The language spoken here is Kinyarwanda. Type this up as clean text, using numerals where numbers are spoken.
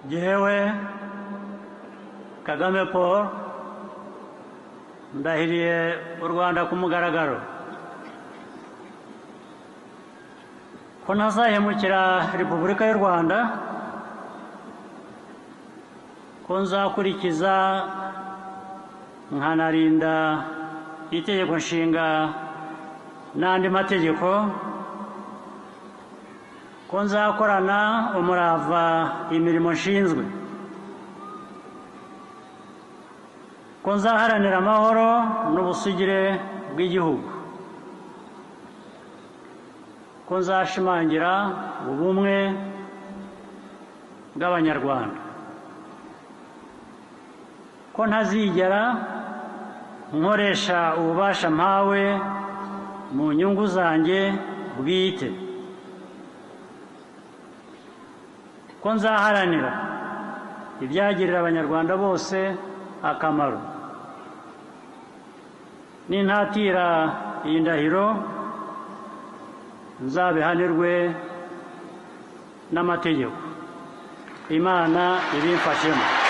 Jyewe Kagame Paul ndahiriye u Rwanda ku mugaragaro ko ntazahemukira Repubulika y'u Rwanda, ko nzakurikiza nkanarinda itegeko nshinga n'andi mategeko, ko nzakorana umurava imirimo nshinzwe, ko nzaharanira amahoro n'ubusugire bw'igihugu, ko nzashimangira ubumwe bw'Abanyarwanda, ko ntazigera nkoresha ububasha mpawe mu nyungu zanjye bwite, ko nzaharanira ibyagirira Abanyarwanda bose akamaro. Nintatira iyi ndahiro nzabihanirwe n'amategeko. Imana ibimfashemo.